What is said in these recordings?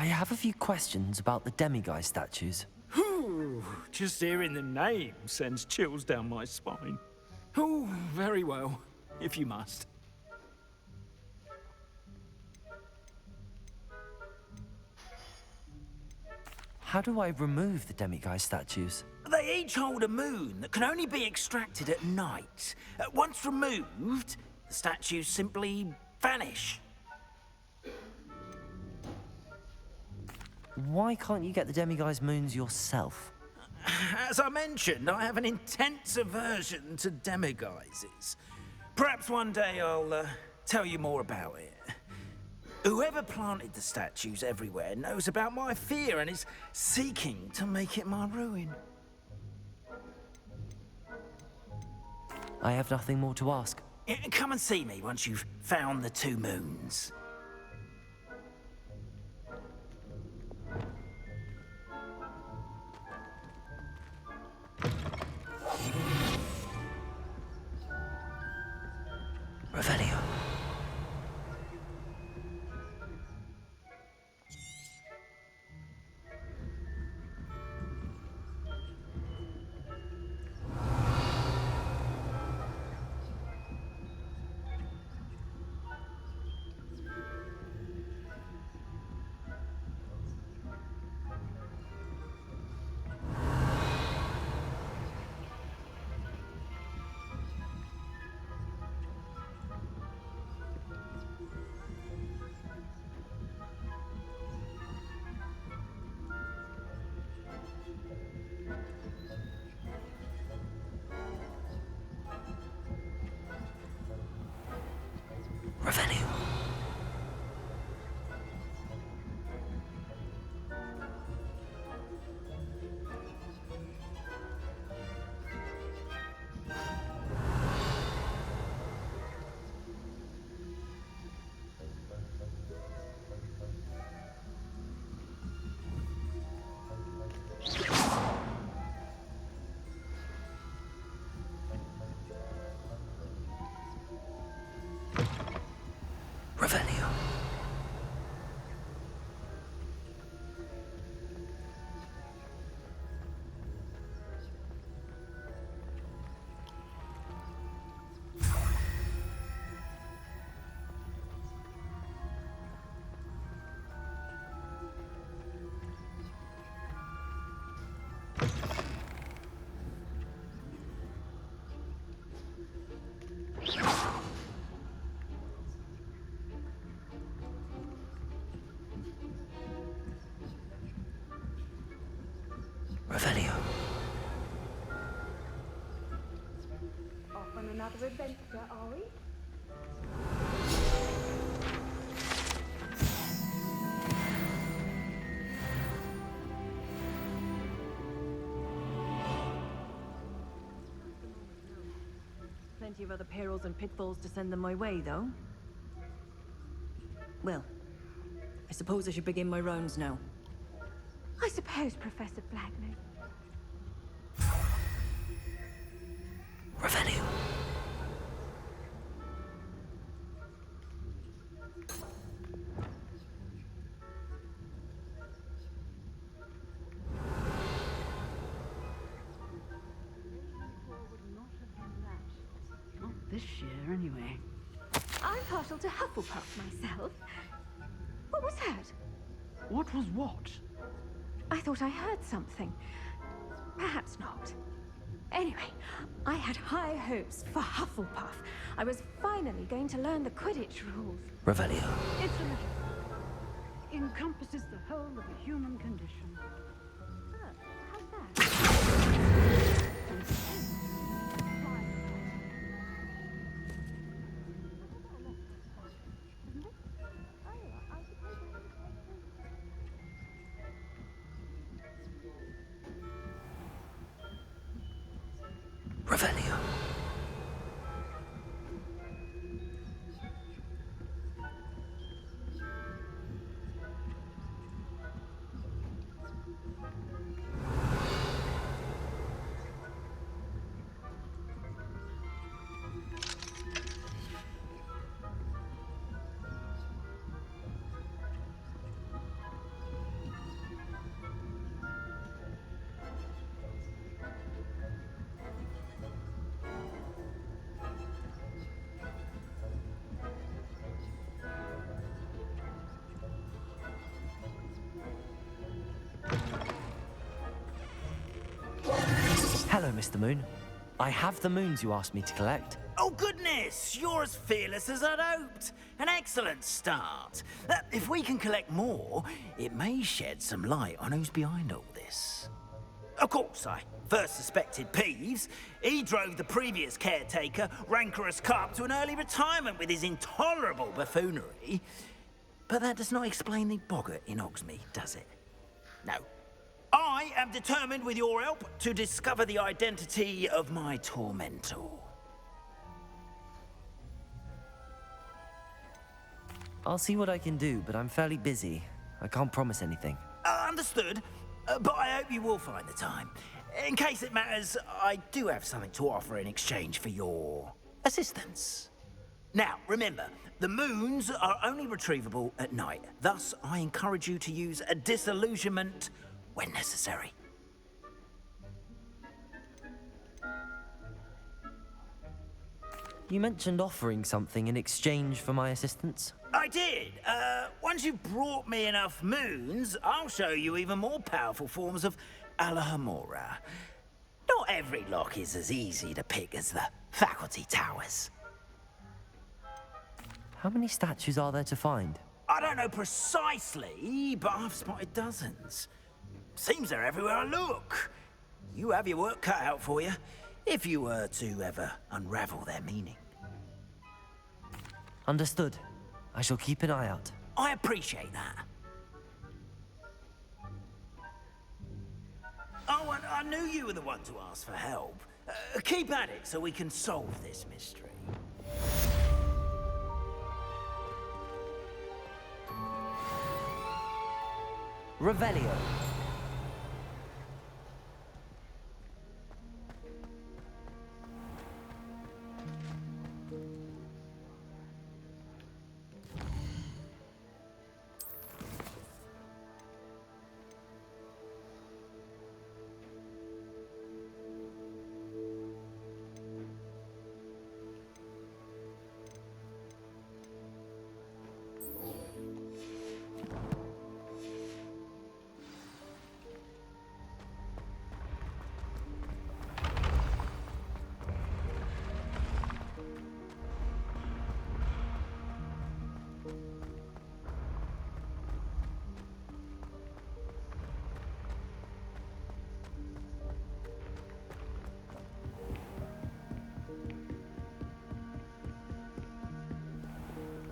I have a few questions about the demiguise statues. Whew, just hearing the name sends chills down my spine. Oh, very well, if you must. How do I remove the demiguise statues? They each hold a moon that can only be extracted at night. Once removed, the statues simply vanish. Why can't you get the demiguise moons yourself? As I mentioned, I have an intense aversion to demiguises. Perhaps one day I'll tell you more about it. Whoever planted the statues everywhere knows about my fear and is seeking to make it my ruin. I have nothing more to ask. Come and see me once you've found the 2 moons. Revelio. Revelio. Revelio. Revelio. Off on another adventure, are we? Plenty of other perils and pitfalls to send them my way, though. Well, I suppose I should begin my rounds now. I suppose, Professor Blackney. Revelio. Not this year, anyway. I'm partial to Hufflepuff myself. What was that? What was what? I thought I heard something. Perhaps not. Anyway, I had high hopes for Hufflepuff. I was finally going to learn the Quidditch rules. Revelio. It's a little. Encompasses the whole of the human condition. How's that? Revelio. Hello, Mr. Moon. I have the moons you asked me to collect. Oh, goodness! You're as fearless as I'd hoped. An excellent start. If we can collect more, it may shed some light on who's behind all this. Of course, I first suspected Peeves. He drove the previous caretaker, Rancorous Carp, to an early retirement with his intolerable buffoonery. But that does not explain the boggart in Hogsmeade, does it? No. I am determined, with your help, to discover the identity of my tormentor. I'll see what I can do, but I'm fairly busy. I can't promise anything. Understood, but I hope you will find the time. In case it matters, I do have something to offer in exchange for your assistance. Now, remember, the moons are only retrievable at night. Thus, I encourage you to use a disillusionment when necessary. You mentioned offering something in exchange for my assistance? I did. Once you've brought me enough moons, I'll show you even more powerful forms of Alohomora. Not every lock is as easy to pick as the faculty towers. How many statues are there to find? I don't know precisely, but I've spotted dozens. Seems they're everywhere I look. You have your work cut out for you, if you were to ever unravel their meaning. Understood. I shall keep an eye out. I appreciate that. Oh, and I knew you were the one to ask for help. Keep at it so we can solve this mystery. Revelio.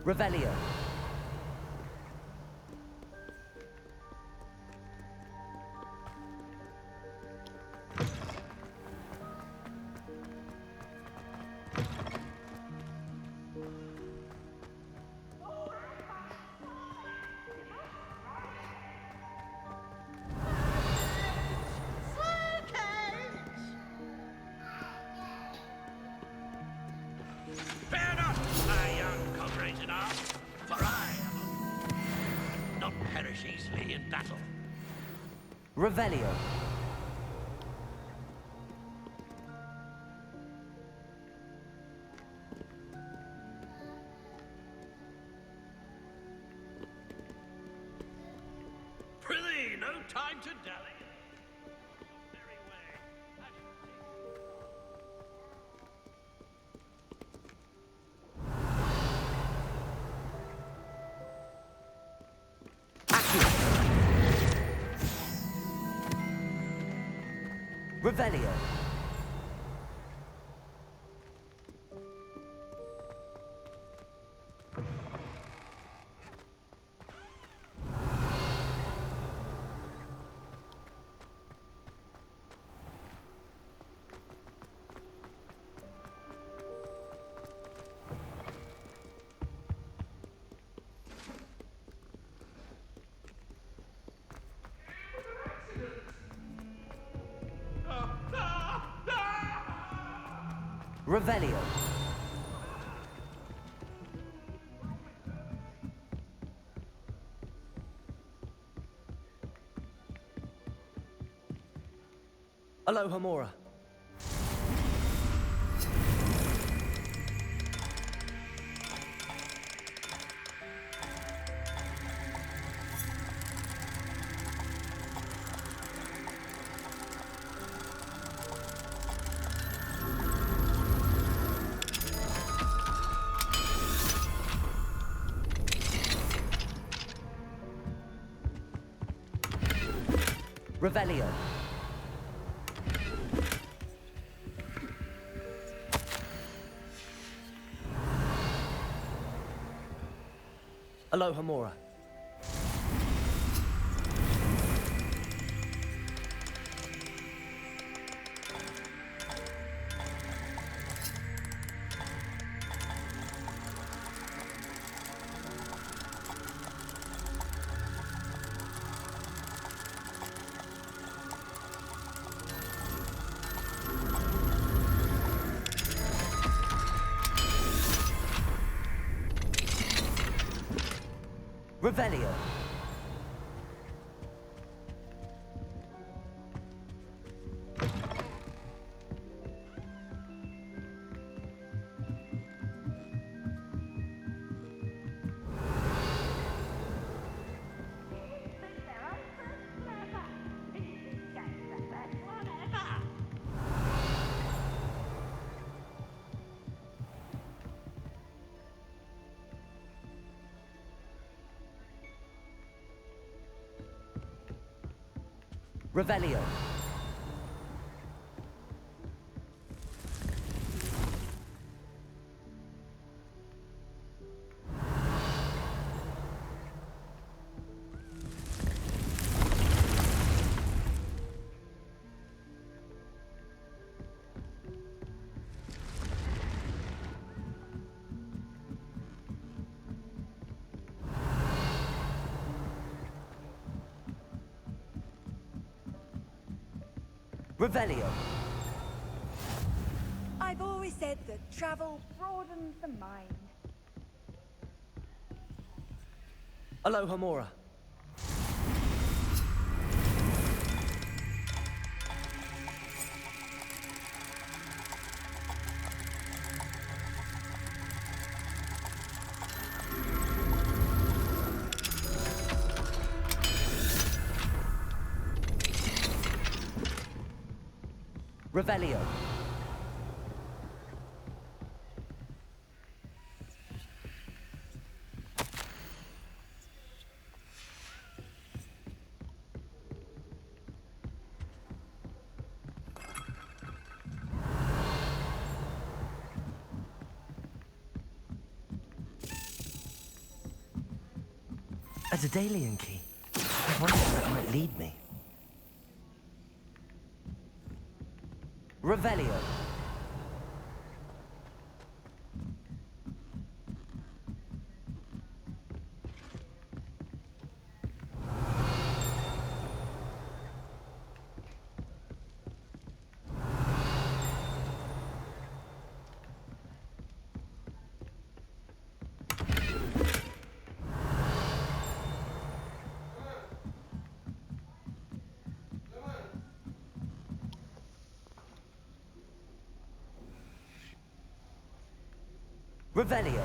Revelio. Fear not, my young comrades in arms, for I am not perish easily in battle. Revelio. Prithee, no time to dally. Very way. Revelio. Revelio. Alohomora. Revelio. Alohomora. Revelio. Revelio. Revelio. I've always said that travel broadens the mind. Alohomora. Revelio. A Daedalian key. I wonder where that might lead me. Revelio. Revelio.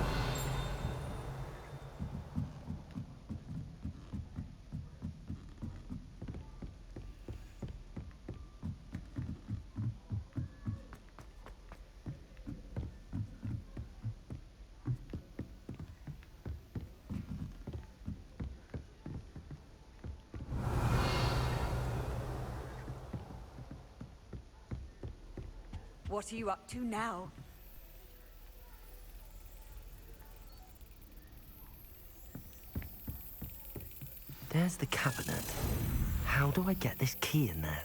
What are you up to now? There's the cabinet. How do I get this key in there?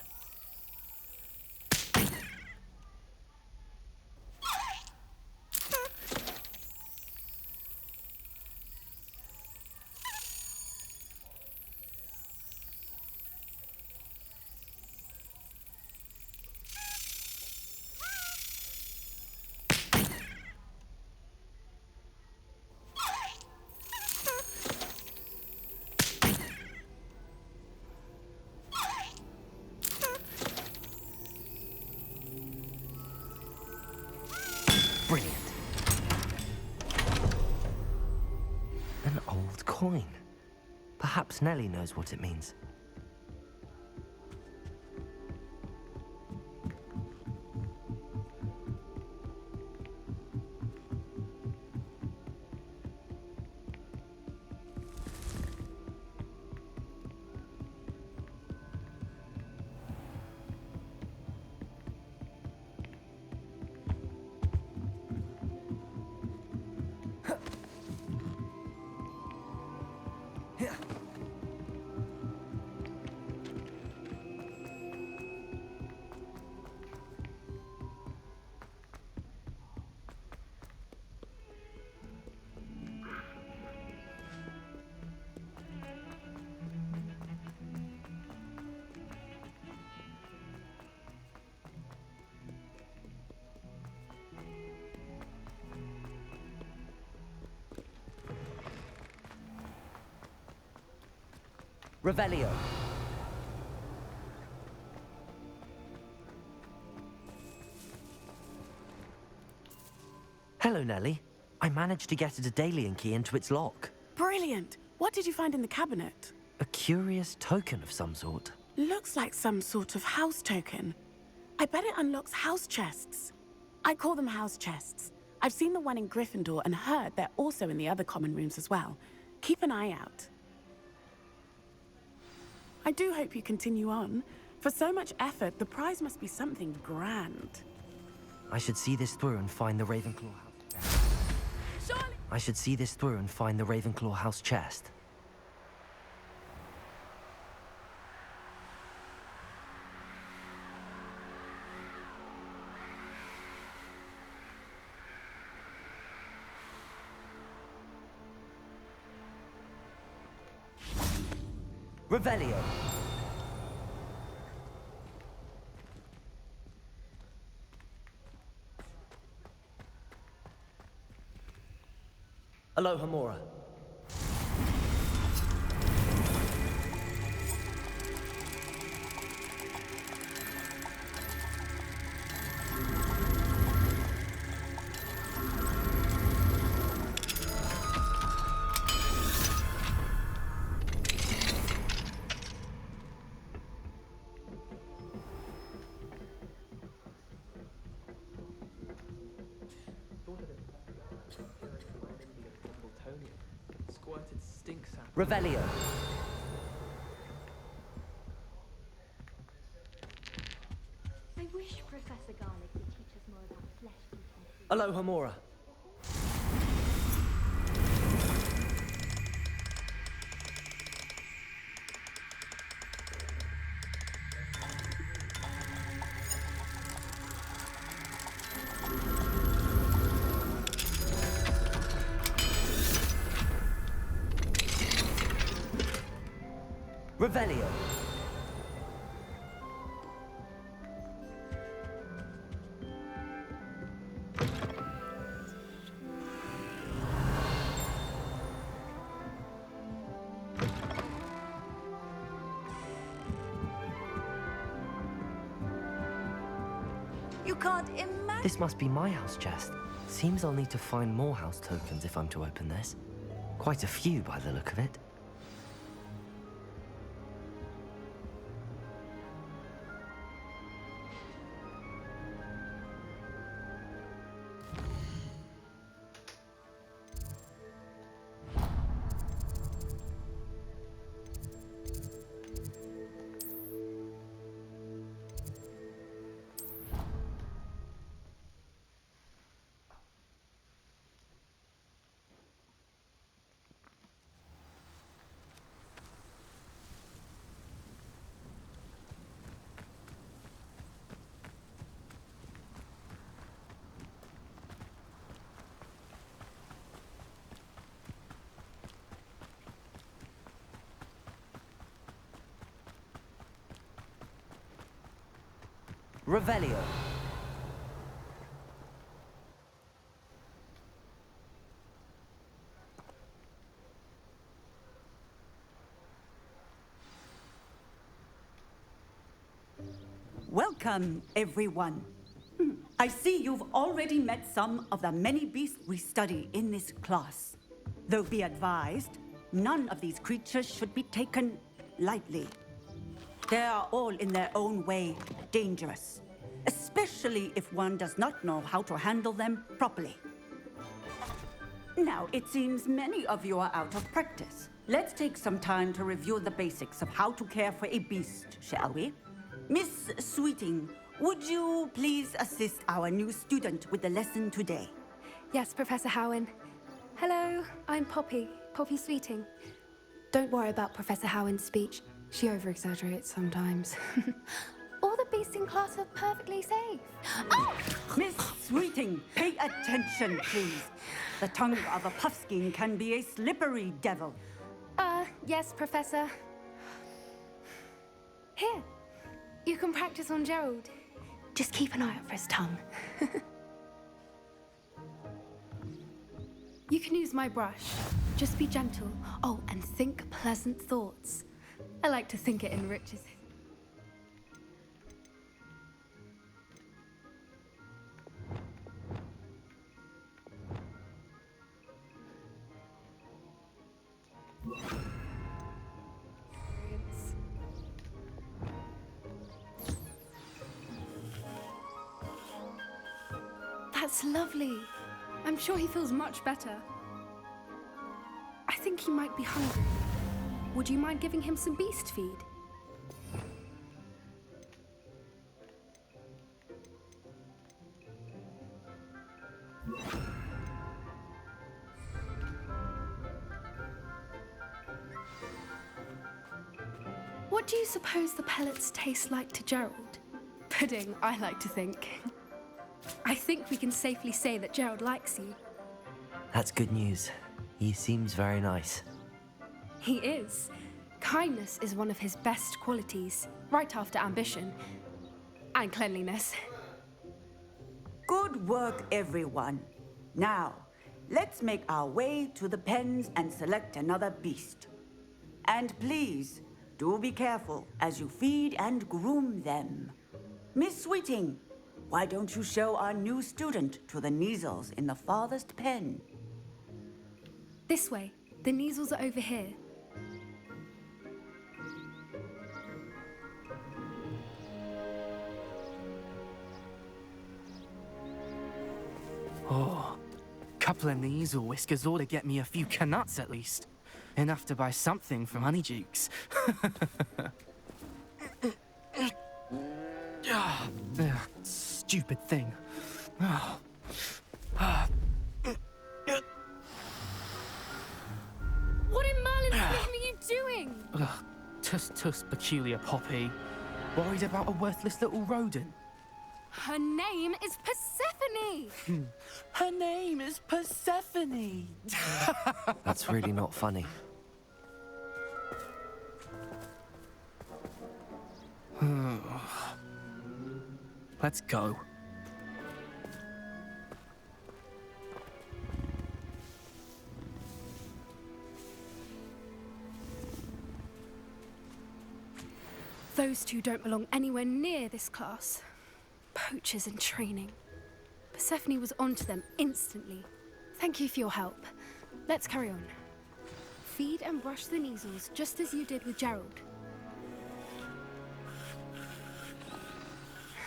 Brilliant. An old coin. Perhaps Nellie knows what it means. Revelio. Hello, Nellie. I managed to get a Daedalian key into its lock. Brilliant! What did you find in the cabinet? A curious token of some sort. Looks like some sort of house token. I bet it unlocks house chests. I call them house chests. I've seen the one in Gryffindor and heard they're also in the other common rooms as well. Keep an eye out. I do hope you continue on. For so much effort, the prize must be something grand. I should see this through and find the Ravenclaw house. Surely! I should see this through and find the Ravenclaw house chest. Revelio. Aloha Mora. Squirted stink sap. Revelio. I wish Professor Garlic would teach us more about flesh-eating food. Aloha Mora. Revelio. You can't imagine. This must be my house chest. Seems I'll need to find more house tokens if I'm to open this. Quite a few by the look of it. Revelio. Welcome, everyone. I see you've already met some of the many beasts we study in this class. Though be advised, none of these creatures should be taken lightly. They are all in their own way dangerous, especially if one does not know how to handle them properly. Now, it seems many of you are out of practice. Let's take some time to review the basics of how to care for a beast, shall we? Miss Sweeting, would you please assist our new student with the lesson today? Yes, Professor Howin. Hello, I'm Poppy Sweeting. Don't worry about Professor Howin's speech. She over-exaggerates sometimes. All the beasts in class are perfectly safe. Oh! Miss Sweeting, pay attention, please. The tongue of a puffskein can be a slippery devil. Yes, Professor. Here, you can practice on Gerald. Just keep an eye out for his tongue. You can use my brush. Just be gentle. Oh, and think pleasant thoughts. I like to think it enriches him. That's lovely. I'm sure he feels much better. I think he might be hungry. Would you mind giving him some beast feed? What do you suppose the pellets taste like to Gerald? Pudding, I like to think. I think we can safely say that Gerald likes you. That's good news. He seems very nice. He is. Kindness is one of his best qualities, right after ambition. And cleanliness. Good work, everyone. Now, let's make our way to the pens and select another beast. And please, do be careful as you feed and groom them. Miss Sweeting, why don't you show our new student to the Neasels in the farthest pen? This way. The Neasels are over here. Oh, couple of Neasel whiskers ought to get me a few canuts at least. Enough to buy something from Honeydukes. Stupid thing. What in Merlin's name are you doing? Tuss, peculiar Poppy. Worried about a worthless little rodent. Her name is Persephone! Her name is Persephone! That's really not funny. Let's go. Those two don't belong anywhere near this class. Poachers in training. Persephone was onto them instantly. Thank you for your help. Let's carry on. Feed and brush the Neasels just as you did with Gerald.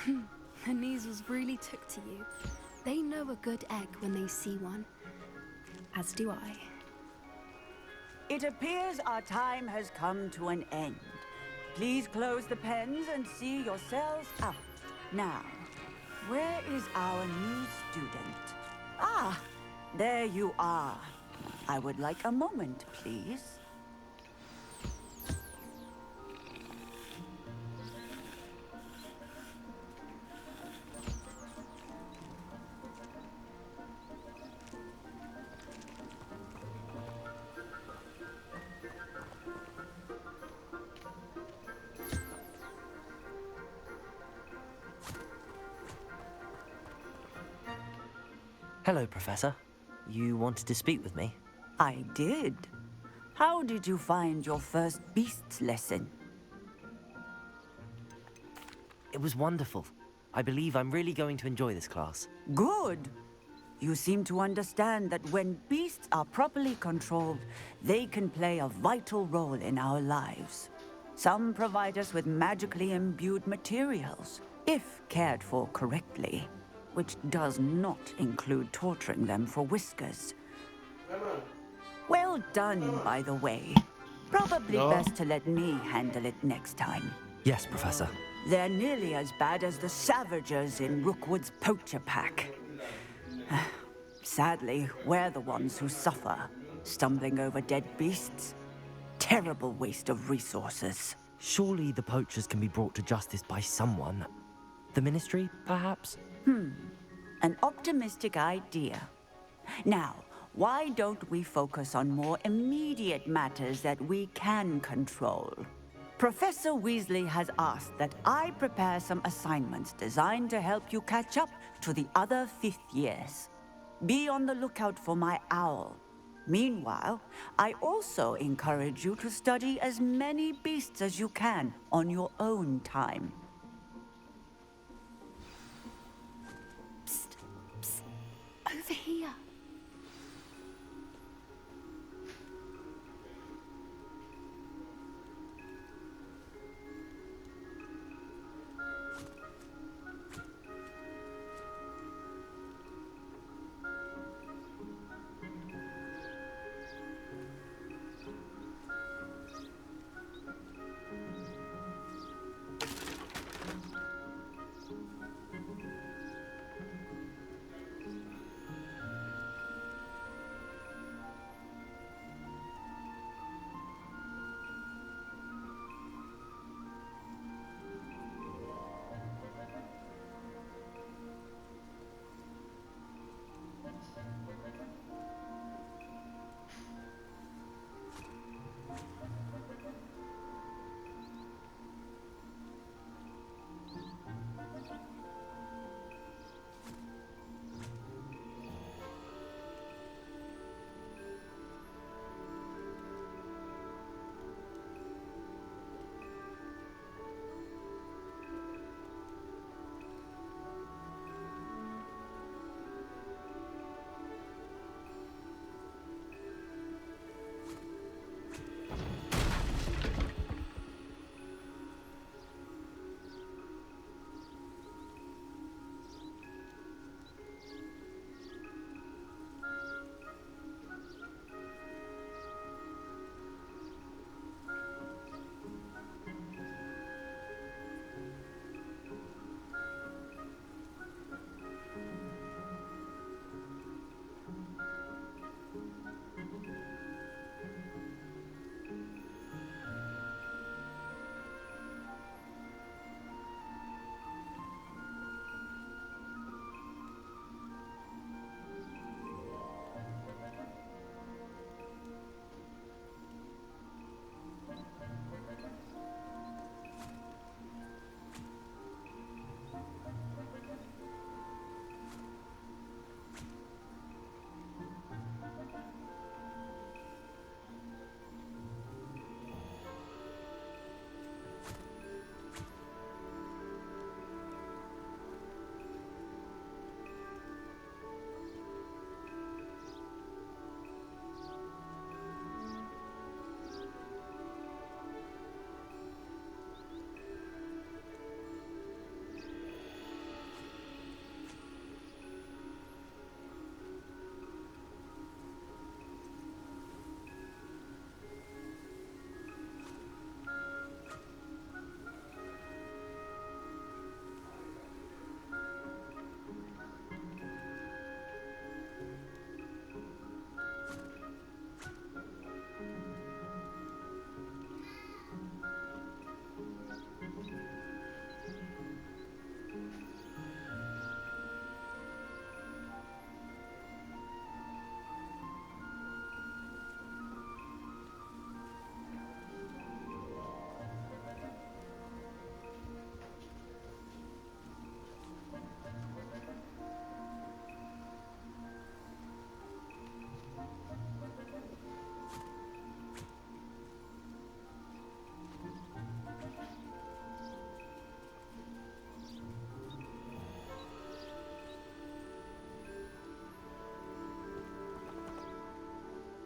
The Neasels really took to you. They know a good egg when they see one. As do I. It appears our time has come to an end. Please close the pens and see yourselves out. Now, where is our new student? Ah, there you are. I would like a moment, please. Hello, Professor. You wanted to speak with me? I did. How did you find your first beasts lesson? It was wonderful. I believe I'm really going to enjoy this class. Good. You seem to understand that when beasts are properly controlled, they can play a vital role in our lives. Some provide us with magically imbued materials, if cared for correctly, which does not include torturing them for whiskers. Well done, by the way. Probably best to let me handle it next time. Yes, Professor. They're nearly as bad as the Savagers in Rookwood's poacher pack. Sadly, we're the ones who suffer, stumbling over dead beasts. Terrible waste of resources. Surely the poachers can be brought to justice by someone. The Ministry, perhaps? An optimistic idea. Now, why don't we focus on more immediate matters that we can control? Professor Weasley has asked that I prepare some assignments designed to help you catch up to the other 5th years. Be on the lookout for my owl. Meanwhile, I also encourage you to study as many beasts as you can on your own time. Psst, psst, over here.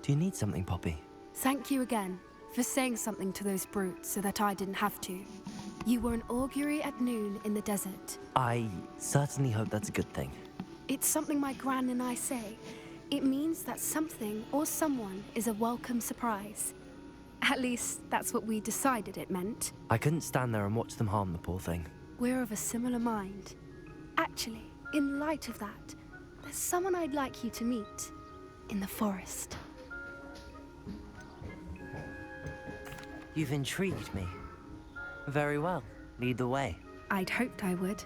Do you need something, Poppy? Thank you again for saying something to those brutes so that I didn't have to. You were an augury at noon in the desert. I certainly hope that's a good thing. It's something my gran and I say. It means that something or someone is a welcome surprise. At least, that's what we decided it meant. I couldn't stand there and watch them harm the poor thing. We're of a similar mind. Actually, in light of that, there's someone I'd like you to meet in the forest. You've intrigued me. Very well. Lead the way. I'd hoped I would.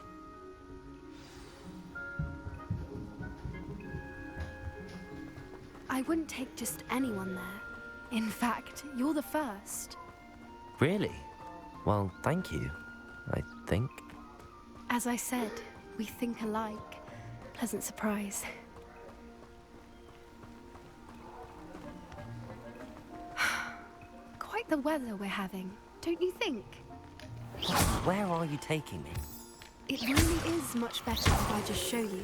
I wouldn't take just anyone there. In fact, you're the first. Really? Well, thank you, I think. As I said, we think alike. Pleasant surprise. the weather we're having, don't you think? Where are you taking me? It really is much better if I just show you.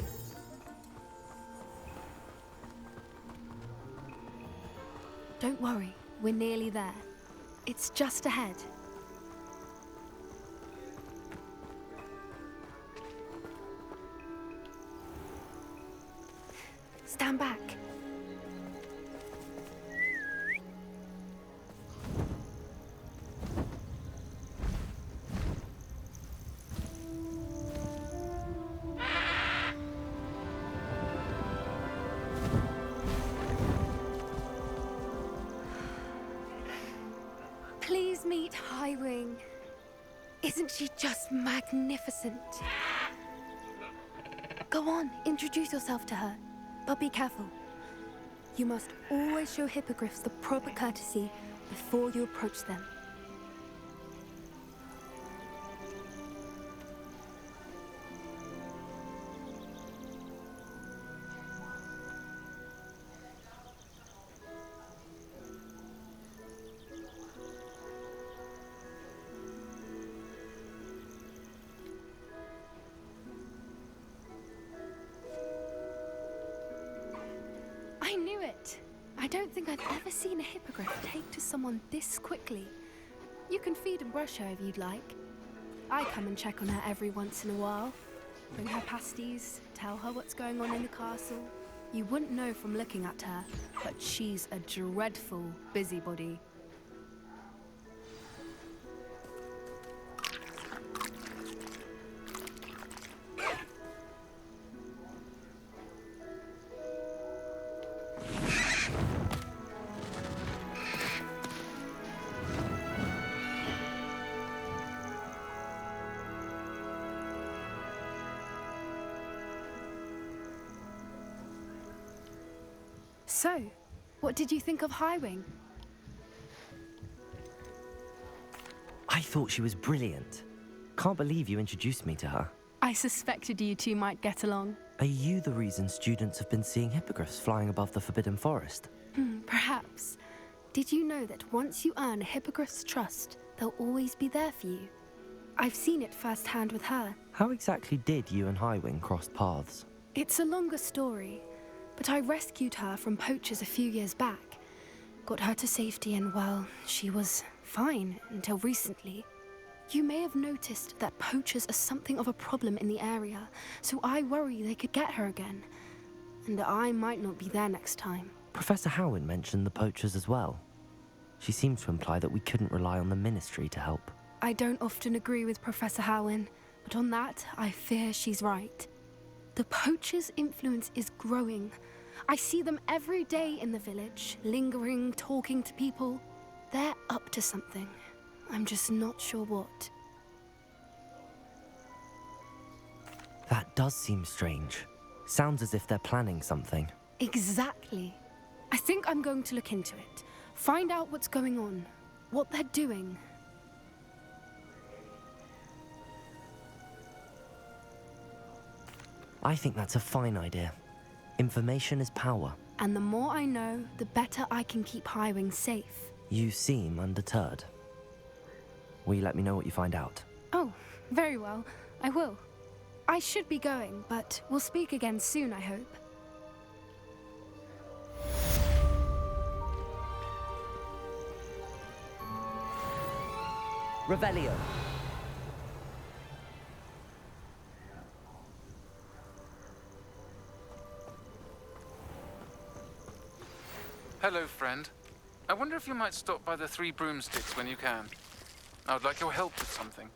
Don't worry, we're nearly there. It's just ahead. Stand back. Please meet HIGHWING. Isn't she just magnificent? Go on, introduce yourself to her. But be careful. You must always show hippogriffs the proper courtesy before you approach them. I knew it! I don't think I've ever seen a hippogriff take to someone this quickly. You can feed and brush her if you'd like. I come and check on her every once in a while. Bring her pasties, tell her what's going on in the castle. You wouldn't know from looking at her, but she's a dreadful busybody. So, what did you think of HIGHWING? I thought she was brilliant. Can't believe you introduced me to her. I suspected you two might get along. Are you the reason students have been seeing hippogriffs flying above the Forbidden Forest? Perhaps. Did you know that once you earn a hippogriff's trust, they'll always be there for you? I've seen it firsthand with her. How exactly did you and HIGHWING cross paths? It's a longer story, but I rescued her from poachers a few years back. Got her to safety and, well, she was fine until recently. You may have noticed that poachers are something of a problem in the area, so I worry they could get her again. And I might not be there next time. Professor Howin mentioned the poachers as well. She seemed to imply that we couldn't rely on the Ministry to help. I don't often agree with Professor Howin, but on that, I fear she's right. The poachers' influence is growing. I see them every day in the village, lingering, talking to people. They're up to something. I'm just not sure what. That does seem strange. Sounds as if they're planning something. Exactly. I think I'm going to look into it. Find out what's going on, what they're doing. I think that's a fine idea. Information is power. And the more I know, the better I can keep HIGHWING safe. You seem undeterred. Will you let me know what you find out? Oh, very well. I will. I should be going, but we'll speak again soon, I hope. Revelio. Hello, friend. I wonder if you might stop by the Three Broomsticks when you can. I would like your help with something.